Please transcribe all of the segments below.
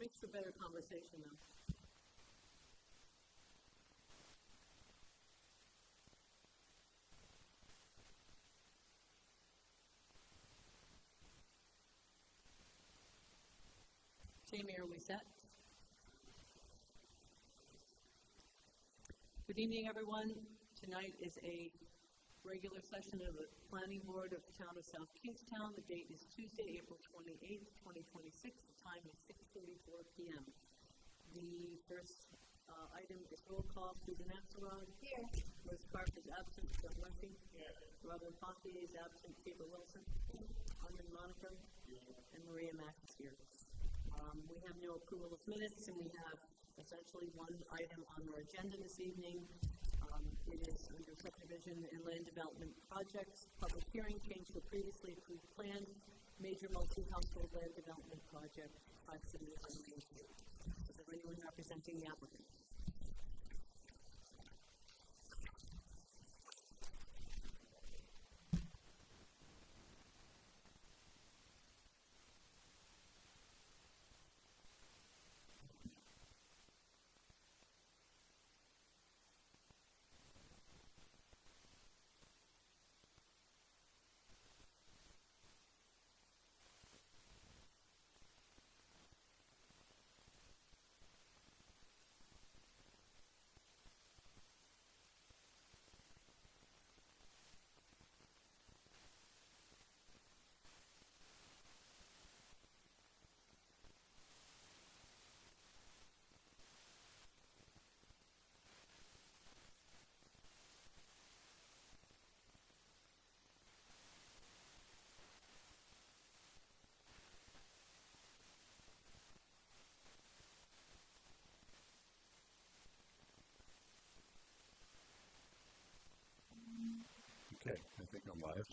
Makes for better conversation, though. Jamie, are we set? Good evening, everyone. Tonight is a regular session of the Planning Board of the Town of South Kingstown. The date is Tuesday, April 28th, 2026. The time is 6:34 p.m. The first item is roll call. Susan Axelrod. Here. Liz Clark is absent. Doug Murphy. Here. Robin Pompey is absent. Tabor Wilson. Armin Monaco. And Maria Mack is here. We have no approval of minutes, and we have essentially one item on our agenda this evening. It is under subdivision and land development projects, public hearing, change to a previously approved plan, major multi-household land development project, 571 Main Street. Is there anyone representing the applicant? Okay, I think I'm live.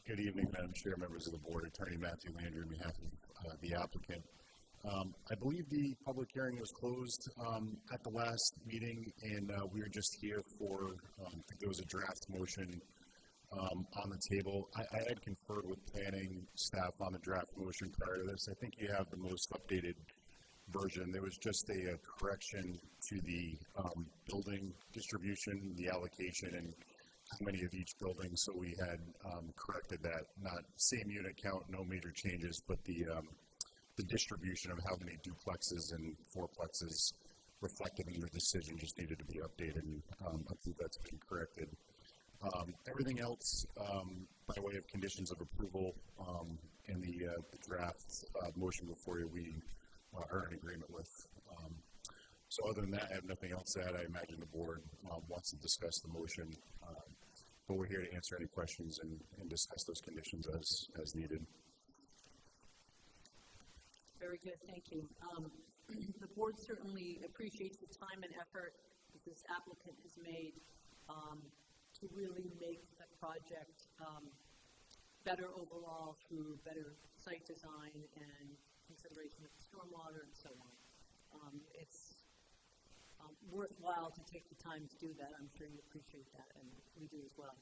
Good evening, Madam Chair, members of the board. Attorney Matthew Landry on behalf of the applicant. I believe the public hearing was closed at the last meeting, and we were just here for, there was a draft motion on the table. I had conferred with planning staff on the draft motion prior to this. I think you have the most updated version. There was just a correction to the building distribution, the allocation, and how many of each building, so we had corrected that. Not same unit count, no major changes, but the distribution of how many duplexes and fourplexes reflected in the decision just needed to be updated, and I think that's been corrected. Everything else, by way of conditions of approval in the draft motion before you, we are in agreement with. So other than that, I have nothing else to add. I imagine the board wants to discuss the motion, but we're here to answer any questions and discuss those conditions as needed. Very good, thank you. The board certainly appreciates the time and effort that this applicant has made to really make the project better overall through better site design and consideration of stormwater and so on. It's worthwhile to take the time to do that. I'm sure you appreciate that, and we do as well.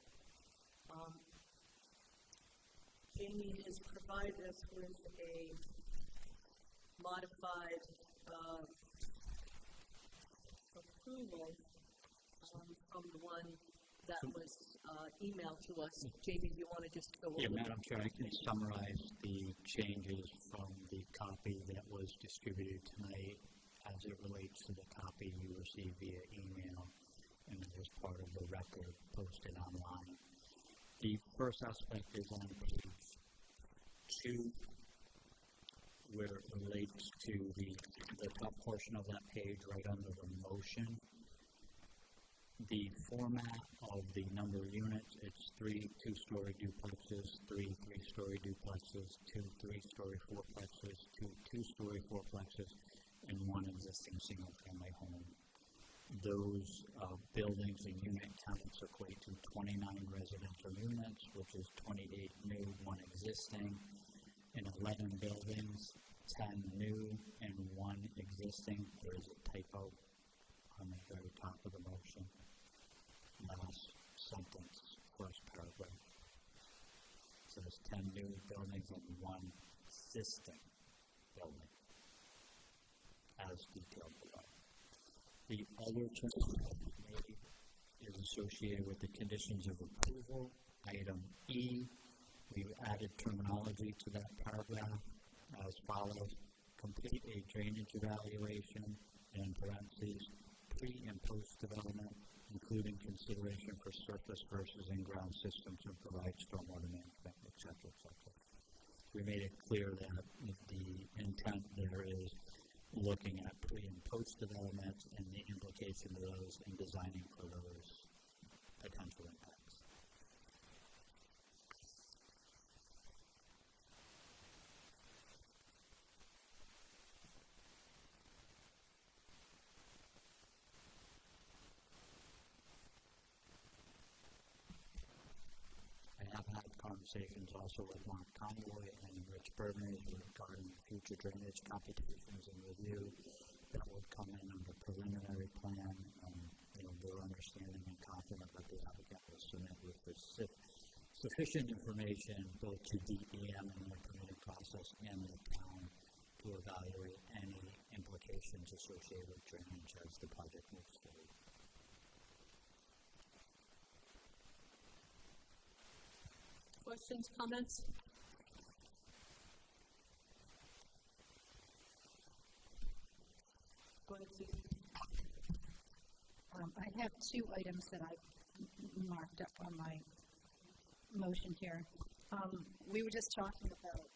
Jamie has provided us with a modified approval from the one that was emailed to us. Jamie, do you want to just go over? Yeah, Madam Chair, I can summarize the changes from the copy that was distributed tonight as it relates to the copy you received via email and as part of the record posted online. The first aspect is on page 2, where it relates to the top portion of that page right under the motion. The format of the number of units, it's 3 two-story duplexes, 3 three-story duplexes, 2 three-story fourplexes, 2 two-story fourplexes, and 1 existing single-family home. Those buildings and unit counts equate to 29 residential units, which is 28 new, 1 existing, and 11 buildings, 10 new and 1 existing. There is a typo on the very top of the motion. Last sentence, first paragraph. It says 10 new buildings and 1 existing building. as detailed below. The other change that we made is associated with the conditions of approval. Item E, we've added terminology to that paragraph as follows: complete a drainage evaluation, and in parentheses, pre and post development, including consideration for surface versus in-ground systems, and provide stormwater management, et cetera, et cetera. We made it clear that the intent there is looking at pre and post development and the implication of those and designing for those potential impacts. I have had conversations also with Mark Conroy and Rich Burbank regarding future drainage computations and review that would come in under preliminary plan. Their understanding and confident that the applicant will submit with sufficient information both to DEM and their permitting process and the town to evaluate any implications associated with drainage as the project moves forward. Questions, comments? Go ahead, Susan. I have two items that I've marked up on my motion here. We were just talking about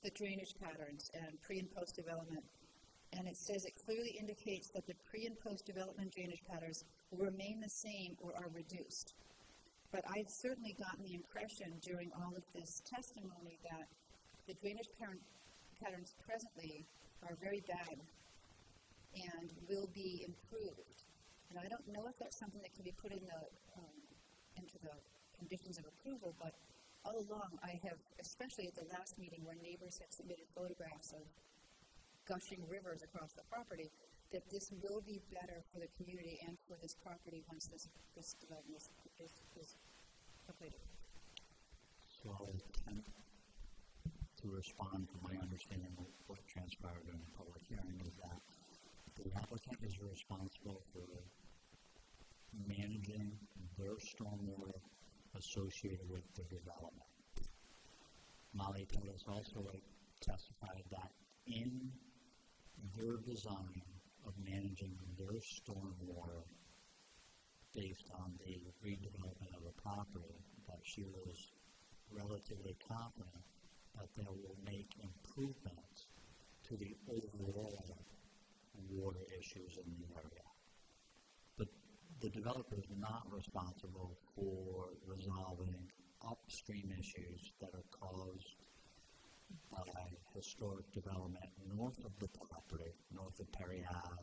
the drainage patterns and pre and post development, and it says it clearly indicates that the pre and post development drainage patterns will remain the same or are reduced. But I've certainly gotten the impression during all of this testimony that the drainage patterns presently are very bad and will be improved. And I don't know if that's something that can be put in into the conditions of approval, but all along I have, especially at the last meeting where neighbors have submitted photographs of gushing rivers across the property, that this will be better for the community and for this property once this development is completed. So I'll attempt to respond from my understanding of what transpired during the public hearing is that the applicant is responsible for managing their stormwater associated with the development. Molly Taylor also testified that in their design of managing their stormwater based on the redevelopment of the property, that she was relatively confident that they will make improvements to the overall water issues in the area. But the developer is not responsible for resolving upstream issues that are caused by historic development north of the property, north of Perry Ave,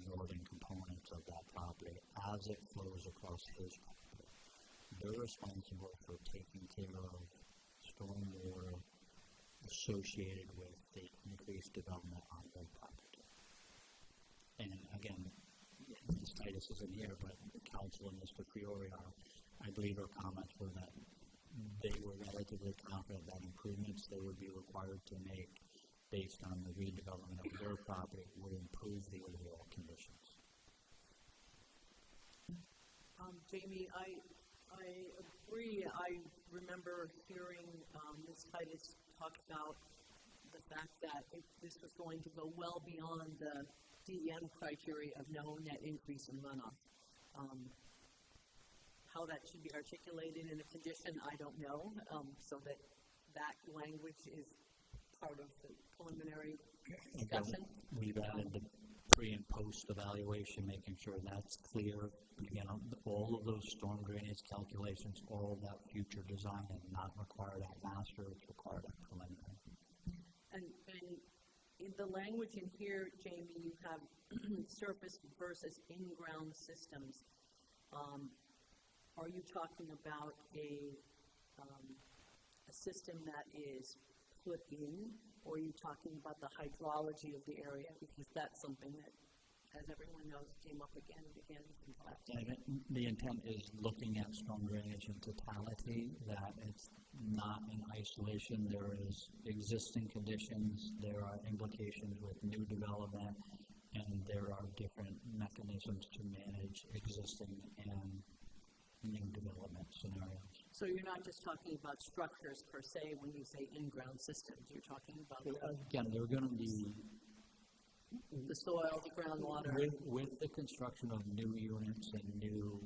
northern components of that property as it flows across his property. They're responsible for taking care of stormwater associated with the increased development on their property. And again, Ms. Titus isn't here, but the council and Mr. Fiore are, I believe her comments were that they were relatively confident that improvements they would be required to make based on the redevelopment of their property would improve the overall conditions. Jamie, I agree. I remember hearing Ms. Titus talk about the fact that this was going to go well beyond the DEM criteria of no net increase in runoff. How that should be articulated in a condition, I don't know, so that language is part of the preliminary discussion. We've added the pre and post evaluation, making sure that's clear. Again, all of those storm drainage calculations, all of that future design is not required at master, it's required at preliminary. And in the language in here, Jamie, you have surface versus in-ground systems. Are you talking about a system that is put in, or are you talking about the hydrology of the area? Because that's something that, as everyone knows, came up again and again. The intent is looking at storm drainage in totality, that it's not in isolation. There is existing conditions, there are implications with new development, and there are different mechanisms to manage existing and new development scenarios. So you're not just talking about structures per se when you say in-ground systems, you're talking about Again, there are going to be, the soil, the groundwater. with the construction of new units and new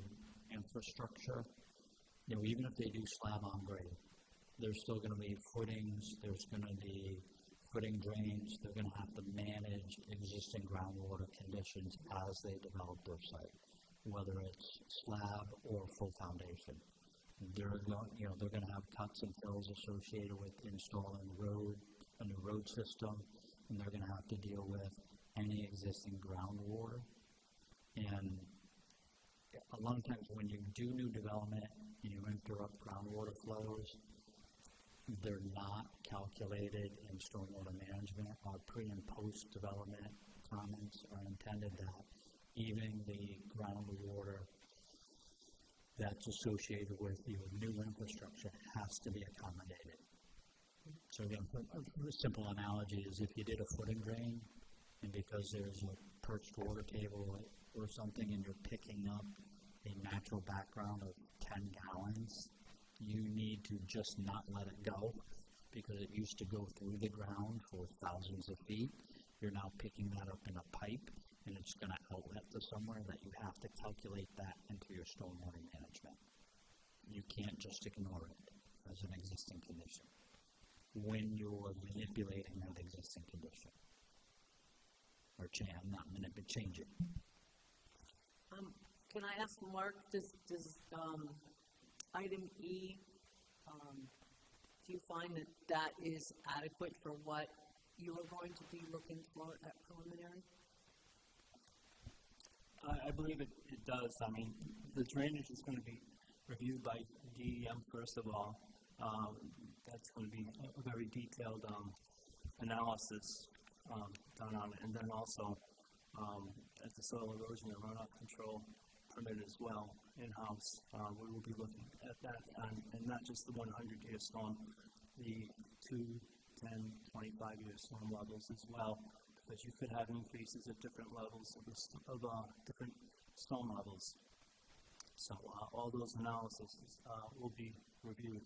infrastructure, even if they do slab on grade, there's still going to be footings, there's going to be footing drains, they're going to have to manage existing groundwater conditions as they develop their site, whether it's slab or full foundation. They're going to have cuts and fills associated with installing a new road system, and they're going to have to deal with any existing groundwater. And a lot of times when you do new development and you interrupt groundwater flows, they're not calculated in stormwater management. Our pre- and post-development comments are intended that even the groundwater that's associated with your new infrastructure has to be accommodated. So again, a simple analogy is if you did a footing drain, and because there's a perched water table or something, and you're picking up a natural background of 10 gallons, you need to just not let it go because it used to go through the ground for thousands of feet. You're now picking that up in a pipe, and it's going to outlet to somewhere that you have to calculate that into your stormwater management. You can't just ignore it as an existing condition when you're manipulating that existing condition. Or change it. Can I ask Mark, does item E, do you find that is adequate for what you are going to be looking for at preliminary? I believe it does. I mean, the drainage is going to be reviewed by DEM first of all. That's going to be a very detailed analysis done on it, and then also at the soil erosion and runoff control permit as well in-house. We will be looking at that, and not just the 100-year storm, the 2, 10, 25-year storm levels as well, because you could have increases at different levels of different storm levels. So all those analyses will be reviewed.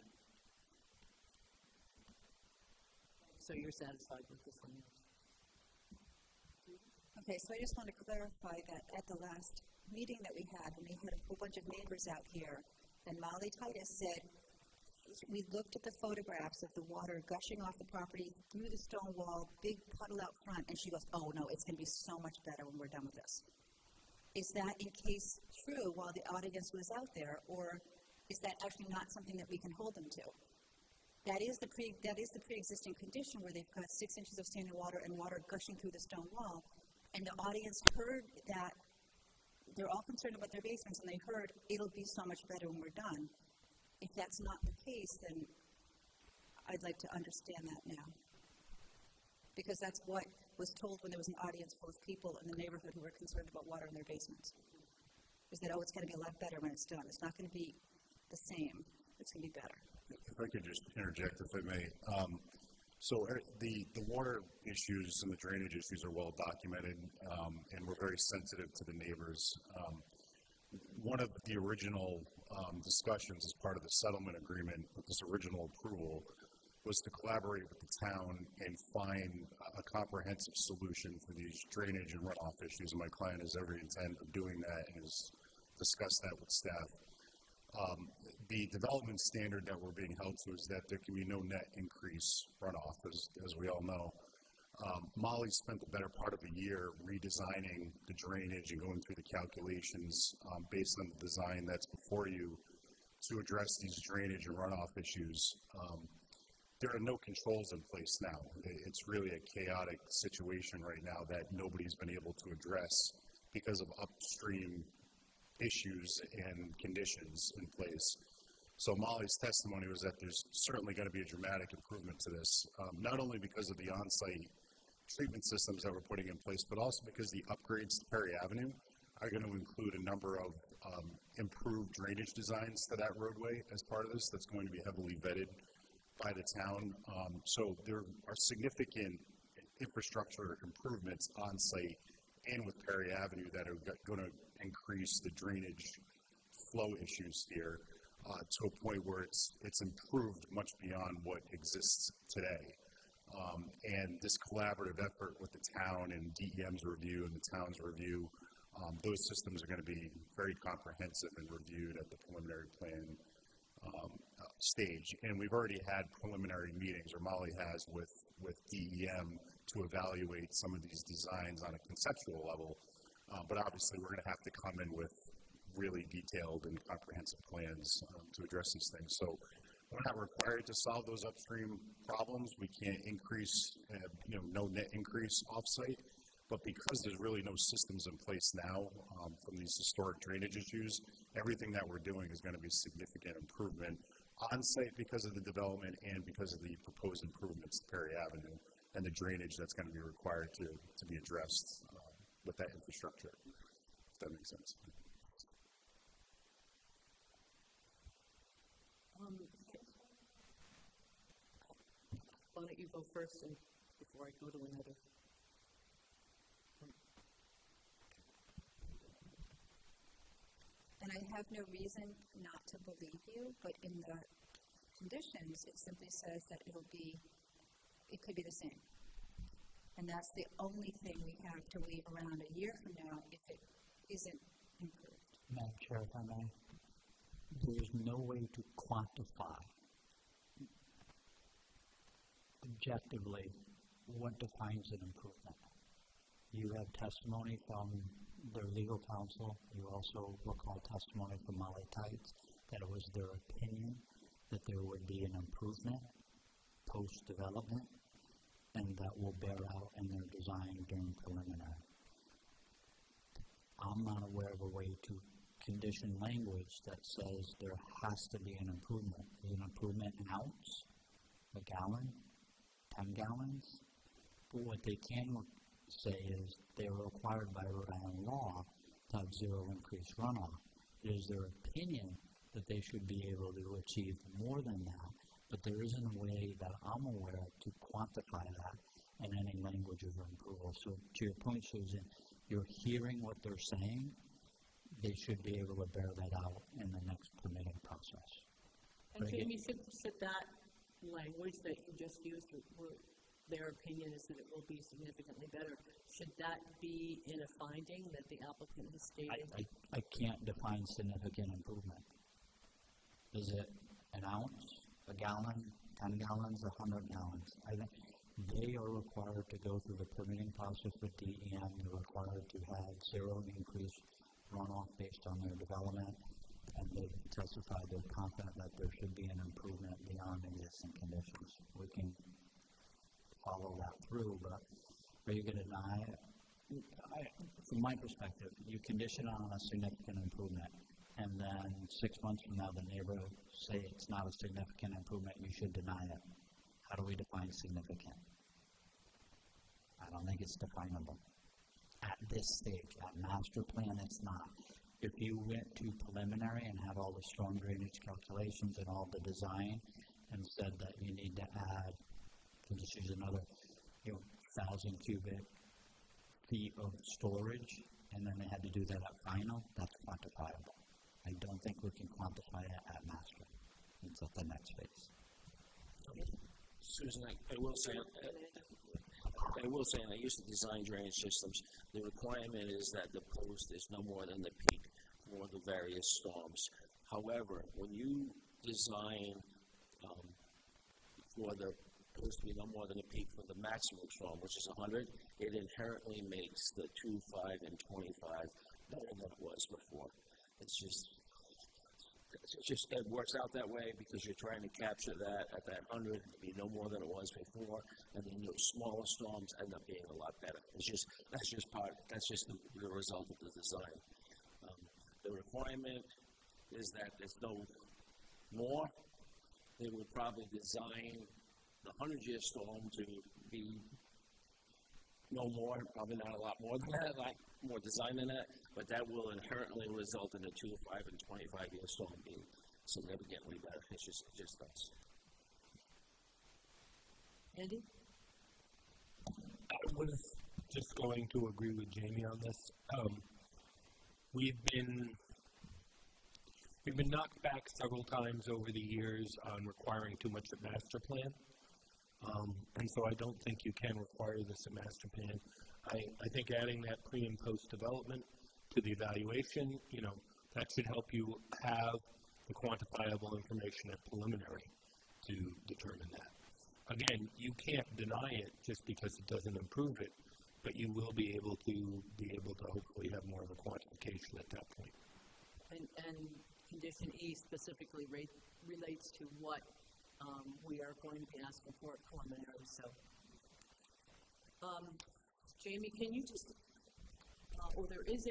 So you're satisfied with this one? Okay, so I just want to clarify that at the last meeting that we had, when we had a whole bunch of neighbors out here, and Molly Titus said, we looked at the photographs of the water gushing off the property through the stone wall, big puddle out front, and she goes, oh no, it's going to be so much better when we're done with this. Is that in case true while the audience was out there, or is that actually not something that we can hold them to? That is the pre-existing condition where they've got 6 inches of standing water and water gushing through the stone wall, and the audience heard that. They're all concerned about their basements, and they heard it'll be so much better when we're done. If that's not the case, then I'd like to understand that now. Because that's what was told when there was an audience full of people in the neighborhood who were concerned about water in their basements. Is that, it's going to be a lot better when it's done. It's not going to be the same. It's going to be better. If I could just interject, if I may. So the water issues and the drainage issues are well documented, and we're very sensitive to the neighbors. One of the original discussions as part of the settlement agreement with this original approval was to collaborate with the town and find a comprehensive solution for these drainage and runoff issues. And my client has every intent of doing that and has discussed that with staff. The development standard that we're being held to is that there can be no net increase runoff, as we all know. Molly spent the better part of a year redesigning the drainage and going through the calculations based on the design that's before you to address these drainage and runoff issues. There are no controls in place now. It's really a chaotic situation right now that nobody's been able to address because of upstream issues and conditions in place. So Molly's testimony was that there's certainly going to be a dramatic improvement to this, not only because of the on-site treatment systems that we're putting in place, but also because the upgrades to Perry Avenue are going to include a number of improved drainage designs to that roadway as part of this that's going to be heavily vetted by the town. So there are significant infrastructure improvements on site and with Perry Avenue that are going to increase the drainage flow issues here to a point where it's improved much beyond what exists today. And this collaborative effort with the town and DEM's review and the town's review, those systems are going to be very comprehensive and reviewed at the preliminary plan stage. And we've already had preliminary meetings, or Molly has, with DEM to evaluate some of these designs on a conceptual level. But obviously, we're going to have to come in with really detailed and comprehensive plans to address these things. So we're not required to solve those upstream problems. We can't increase, no net increase offsite. But because there's really no systems in place now from these historic drainage issues, everything that we're doing is going to be significant improvement on site because of the development and because of the proposed improvements to Perry Avenue and the drainage that's going to be required to be addressed with that infrastructure. If that makes sense. Why don't you go first and before I go to another? And I have no reason not to believe you, but in the conditions, it simply says that it could be the same. And that's the only thing we have to wait around a year from now if it isn't improved. Madam Chair, if I may, there is no way to quantify objectively what defines an improvement. You have testimony from their legal counsel. You also recall testimony from Molly Tights that it was their opinion that there would be an improvement post-development and that will bear out in their design during preliminary. I'm not aware of a way to condition language that says there has to be an improvement. Is an improvement an ounce, a gallon, 10 gallons? But what they can say is they are required by Rhode Island law to have zero increased runoff. It is their opinion that they should be able to achieve more than that, but there isn't a way that I'm aware of to quantify that in any language of approval. So to your point, Susan, you're hearing what they're saying. They should be able to bear that out in the next permitting process. And Jamie, should that language that you just used, where their opinion is that it will be significantly better, should that be in a finding that the applicant has stated? I can't define significant improvement. Is it an ounce, a gallon, 10 gallons, 100 gallons? I think they are required to go through the permitting process with DEM. They're required to have zero increased runoff based on their development, and they testified they're confident that there should be an improvement beyond existing conditions. We can follow that through, but are you going to deny it? From my perspective, you condition on a significant improvement, and then 6 months from now the neighbor say it's not a significant improvement, you should deny it. How do we define significant? I don't think it's definable. At this stage, at master plan, it's not. If you went to preliminary and had all the storm drainage calculations and all the design and said that you need to add, can just use another 1,000 cubic feet of storage, and then they had to do that at final, that's quantifiable. I don't think we can quantify it at master. It's at the next phase. Susan, I will say, I used to design drainage systems. The requirement is that the post is no more than the peak for the various storms. However, when you design for the post to be no more than a peak for the maximum storm, which is 100, it inherently makes the 2, 5, and 25 better than it was before. It works out that way because you're trying to capture that at that 100 to be no more than it was before, and then those smaller storms end up being a lot better. That's just the result of the design. The requirement is that there's no more. They would probably design the 100-year storm to be no more, probably not a lot more than that, like more design than that, but that will inherently result in a 2, 5, and 25-year storm being significantly better. It just does. Andy? I was just going to agree with Jamie on this. We've been knocked back several times over the years on requiring too much of master plan. And so I don't think you can require this in master plan. I think adding that pre and post development to the evaluation, that should help you have the quantifiable information at preliminary to determine that. Again, you can't deny it just because it doesn't improve it, but you will be able to hopefully have more of a quantification at that point. And condition E specifically relates to what we are going to be asking for at preliminary, so. Jamie, can you just, there is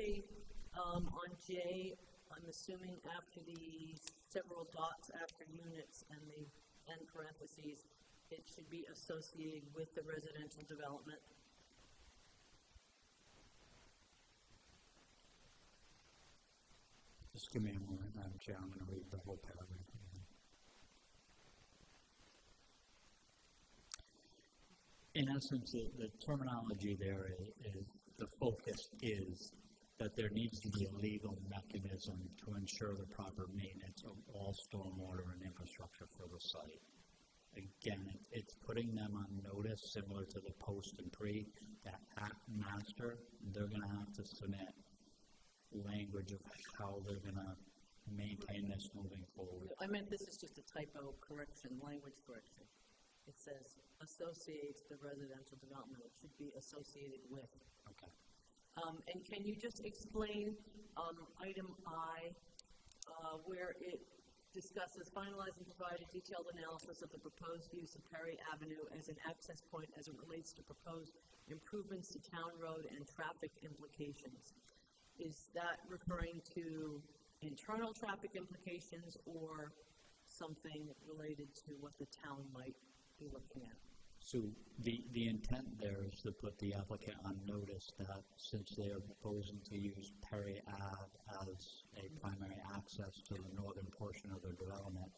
on J, I'm assuming after the several dots after units and the end parentheses, it should be associated with the residential development. Just give me a moment, Madam Chair. I'm going to read the whole paragraph again. In essence, the terminology there is the focus is that there needs to be a legal mechanism to ensure the proper maintenance of all stormwater and infrastructure for the site. Again, it's putting them on notice, similar to the post and pre, that act master, they're going to have to submit language of how they're going to maintain this moving forward. I meant this is just a typo correction, language correction. It says associates the residential development. It should be associated with. Okay. And can you just explain item I, where it discusses finalize and provide a detailed analysis of the proposed use of Perry Avenue as an access point as it relates to proposed improvements to town road and traffic implications? Is that referring to internal traffic implications or something related to what the town might be looking at? So the intent there is to put the applicant on notice that since they are proposing to use Perry Ave as a primary access to the northern portion of their development,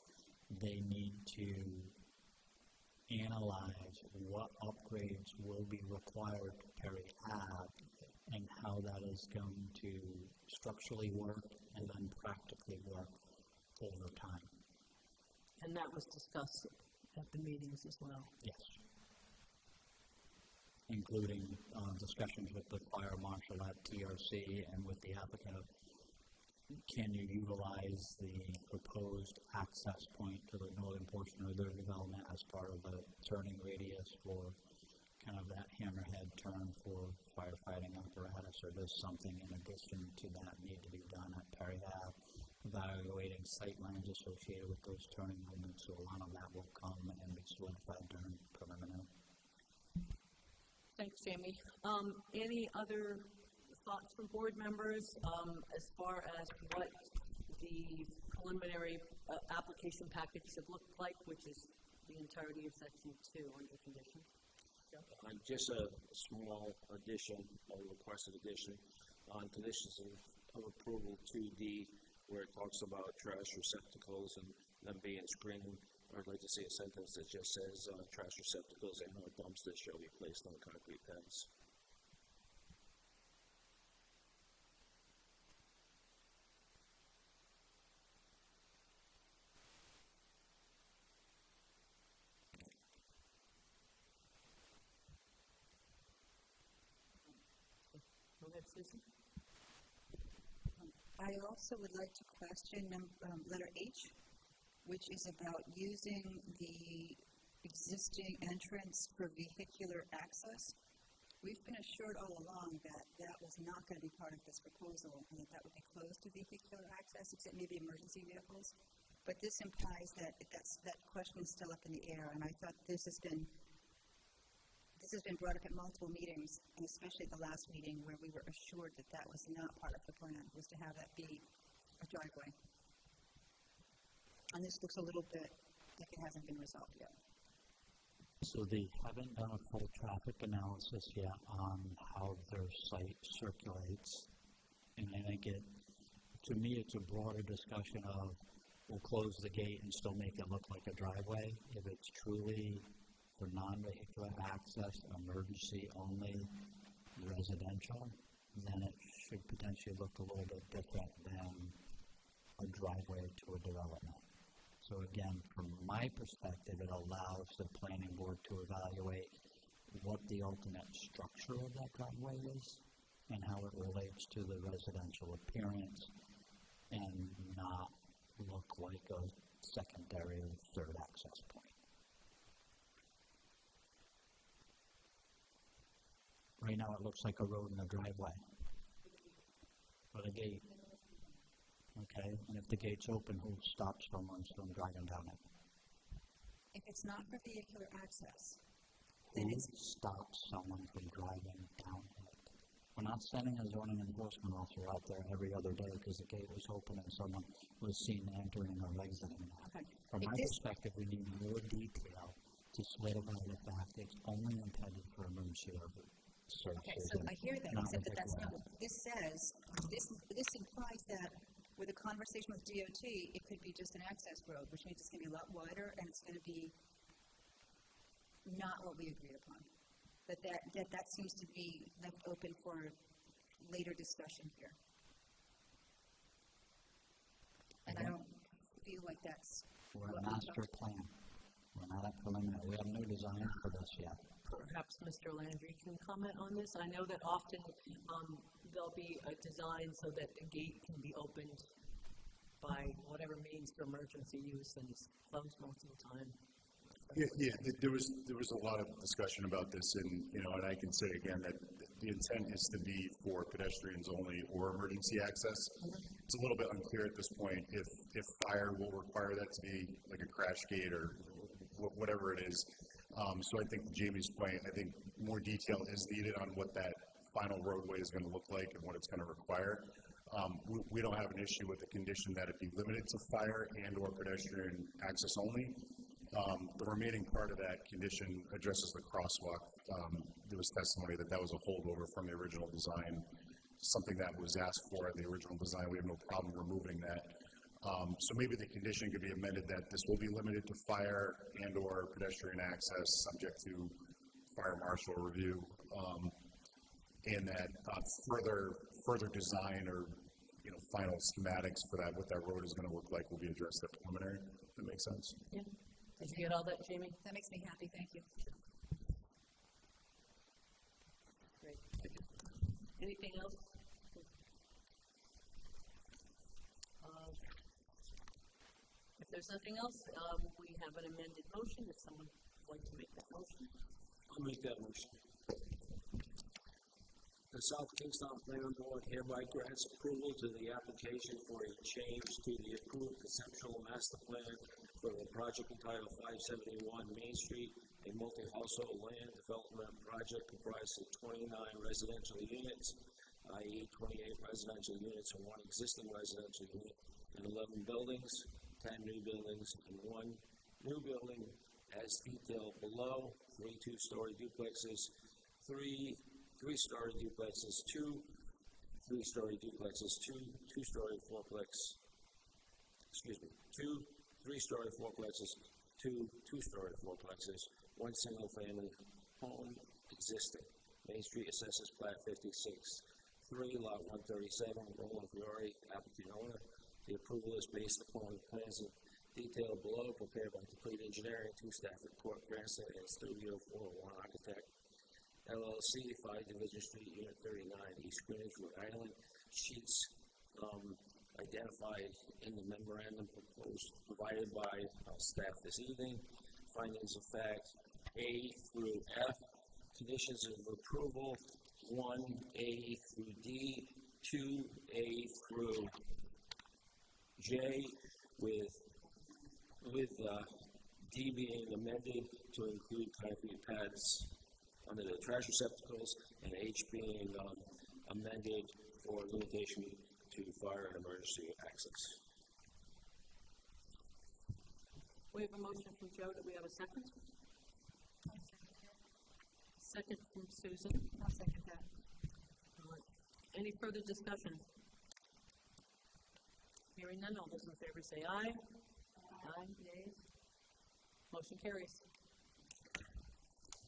they need to analyze what upgrades will be required to Perry Ave and how that is going to structurally work and then practically work over time. And that was discussed at the meetings as well. Yes. Including discussions with the fire marshal at TRC and with the applicant of can you utilize the proposed access point to the northern portion of their development as part of the turning radius for kind of that hammerhead turn for firefighting apparatus, or does something in addition to that need to be done at Perry Ave, evaluating sight lines associated with those turning movements, so a lot of that will come and be solidified during preliminary. Thanks, Jamie. Any other thoughts from board members as far as what the preliminary application package should look like, which is the entirety of section 2 under conditions? Just a small addition, a requested addition on conditions of approval 2D, where it talks about trash receptacles and them being screened. I'd like to see a sentence that just says trash receptacles and no dumpsters shall be placed on concrete pads. Go ahead, Susan. I also would like to question letter H, which is about using the existing entrance for vehicular access. We've been assured all along that that was not going to be part of this proposal and that would be closed to vehicular access, except maybe emergency vehicles. But this implies that that question is still up in the air, and I thought this has been brought up at multiple meetings, and especially at the last meeting where we were assured that that was not part of the plan, was to have that be a driveway. And this looks a little bit like it hasn't been resolved yet. So they haven't done a full traffic analysis yet on how their site circulates. And I think to me, it's a broader discussion of we'll close the gate and still make it look like a driveway. If it's truly for non-vehicular access, emergency only, residential, then it should potentially look a little bit different than a driveway to a development. So again, from my perspective, it allows the planning board to evaluate what the ultimate structure of that driveway is and how it relates to the residential appearance and not look like a secondary or third access point. Right now, it looks like a road and a driveway, with a gate. Okay, and if the gate's open, who stops someone from driving down it? If it's not for vehicular access, Who then it's, stops someone from driving down it? We're not sending a zoning enforcement officer out there every other day because the gate was open and someone was seen entering or exiting that. okay. From If my this- perspective, we need more detail to solidify the fact it's only intended for emergency Okay, services. so I hear that, not except that that's vehicular not what this says. This implies that with a conversation with DOT, it could be just an access road, which means it's gonna be a lot wider and it's gonna be not what we agreed upon. That seems to be left open for later discussion here. And I don't feel like that's We're what a we master talked- plan. We're not at preliminary. We have no design for this yet. Perhaps Mr. Landry can comment on this. I know that often there'll be a design so that the gate can be opened by whatever means for emergency use and it's closed most of the time. There was a lot of discussion about this, and and I can say again that the intent is to be for pedestrians only or emergency access. It's a little bit unclear at this point if fire will require that to be like a crash gate or whatever it is. So I think to Jamie's point, I think more detail is needed on what that final roadway is going to look like and what it's going to require. We don't have an issue with the condition that it be limited to fire and or pedestrian access only. The remaining part of that condition addresses the crosswalk. There was testimony that was a holdover from the original design, something that was asked for in the original design. We have no problem removing that. So maybe the condition could be amended that this will be limited to fire and or pedestrian access subject to fire marshal review, and that further design or final schematics for that, what that road is going to look like, will be addressed at preliminary. That makes sense. Yeah. Did you get all that, Jamie? That makes me happy, thank you. Great. Anything else? If there's nothing else, we have an amended motion. If someone would like to make that motion. I'll make that motion. The South Kingstown Planning Board hereby grants approval to the application for a change to the approved conceptual master plan for the project entitled 571 Main Street, a multi-household land development project comprised of 29 residential units, i.e. 28 residential units and one existing residential unit, and 11 buildings, 10 new buildings, and one new building as detailed below, 3 two-story duplexes, 3 three-story duplexes, 2 three-story duplexes, 2 two-story fourplex, 2 three-story fourplexes, 2 two-story fourplexes, 1 single-family home existing. Main Street Assessors Plat 56, 3, Lot 137, Roland Fiore, applicant owner. The approval is based upon plans detailed below, prepared by Complete Engineering, 2 Stafford Court, Cranston, and Studio 401 Architect, LLC, 5 Division Street, Unit 39, East Greenwich, Rhode Island. Sheets identified in the memorandum provided by staff this evening. Findings of fact A through F. Conditions of approval 1A through D, 2A through J, with D being amended to include concrete pads under the trash receptacles, and H being amended for limitation to fire and emergency access. We have a motion from Joe. Do we have a second? Second from Susan. I'll second that. Any further discussion? Hearing none, all those in favor say aye. Aye, nays. Motion carries.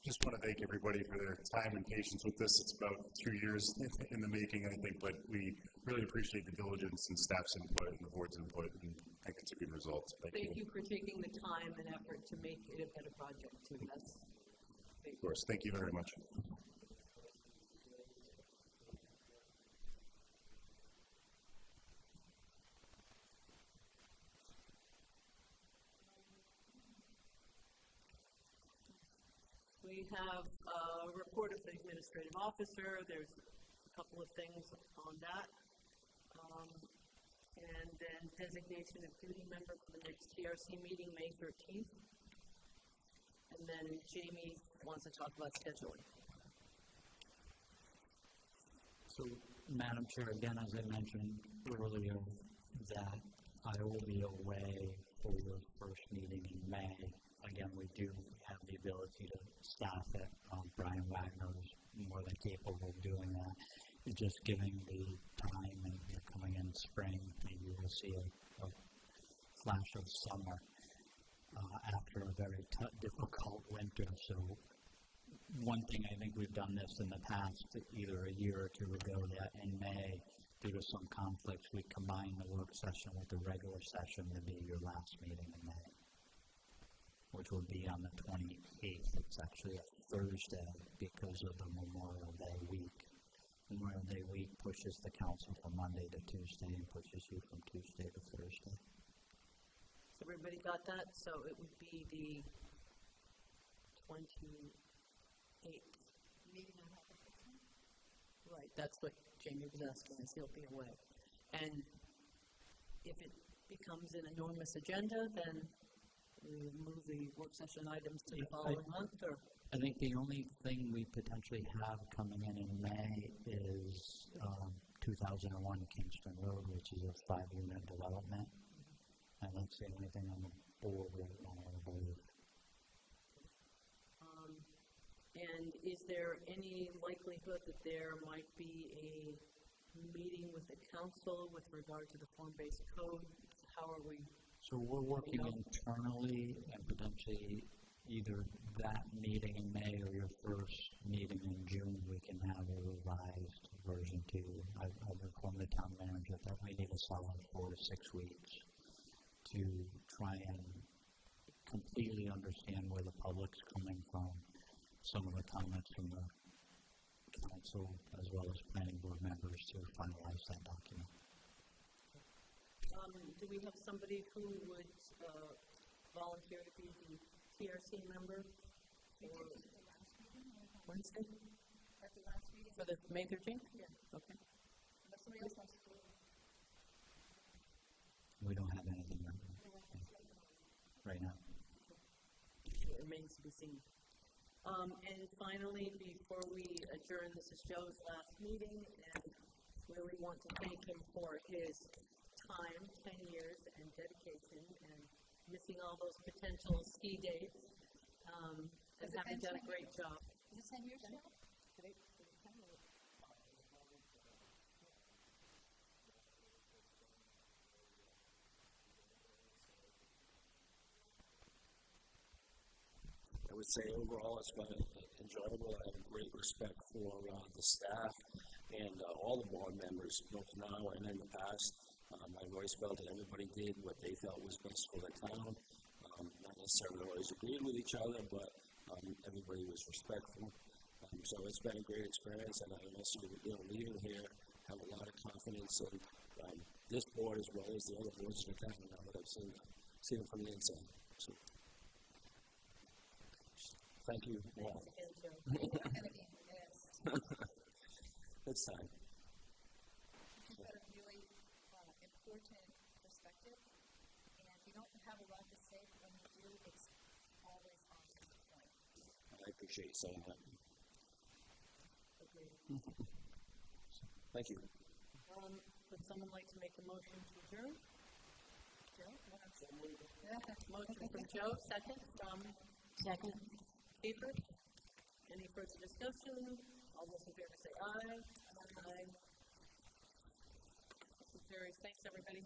just want to thank everybody for their time and patience with this. It's about 2 years in the making, I think, but we really appreciate the diligence and staff's input and the board's input, and I think it's a good result. Thank you for taking the time and effort to make it a better project too. That's Of course. Thank you very much. We have a report of the administrative officer. There's a couple of things on that. And then designation of duty member for the next TRC meeting, May 13th. And then Jamie wants to talk about scheduling. So, Madam Chair, again, as I mentioned earlier, that I will be away for your first meeting in May. Again, we do have the ability to staff it. Brian Wagner is more than capable of doing that. It's just giving the time, and you're coming in spring, maybe we'll see a flash of summer after a very difficult winter. So one thing, I think we've done this in the past, either a year or two ago, that in May, due to some conflicts, we combine the work session with the regular session to be your last meeting in May, which will be on the 28th. It's actually a Thursday because of the Memorial Day week. Memorial Day week pushes the council from Monday to Tuesday and pushes you from Tuesday to Thursday. So everybody got that? So it would be the 28th. Maybe not have it. Right, that's what Jamie was asking, is he'll be away. And if it becomes an enormous agenda, then we move the work session items to the following month, or? I think the only thing we potentially have coming in May is 2001 Kingston Road, which is a 5-unit development. And that's the only thing on the board right now, I believe. And is there any likelihood that there might be a meeting with the council with regard to the form-based code? How are we? So we're working internally, and potentially either that meeting in May or your first meeting in June, we can have a revised version to you. I've informed the town manager that we need a solid 4 to 6 weeks to try and completely understand where the public's coming from, some of the comments from the council as well as planning board members to finalize that document. Do we have somebody who would volunteer to be the TRC member for Wednesday? At the last meeting? For the May 13th? Yeah. Okay. Unless somebody else wants to do it. We don't have anything right now. It remains to be seen. And finally, before we adjourn, this is Joe's last meeting, and really want to thank him for his time, 10 years, and dedication, and missing all those potential ski dates, and having done a great job. Is it 10 years now? I would say overall it's been enjoyable. I have great respect for the staff and all the board members, both now and in the past. I've always felt that everybody did what they felt was best for the town. Not necessarily always agreed with each other, but everybody was respectful. So it's been a great experience, and I also, leaving here, have a lot of confidence in this board as well as the other boards in the town now that I've seen them from the inside. So, thank you all. It's time. You've got a really important perspective, and you don't have a lot to say, but when you do, it's always on point. I appreciate you saying that. Thank you. Would someone like to make a motion to adjourn? Joe? Motion from Joe, second from? Second. Kiefer? Any further discussion? All those in favor say aye. Aye. Motion carries. Thanks, everybody.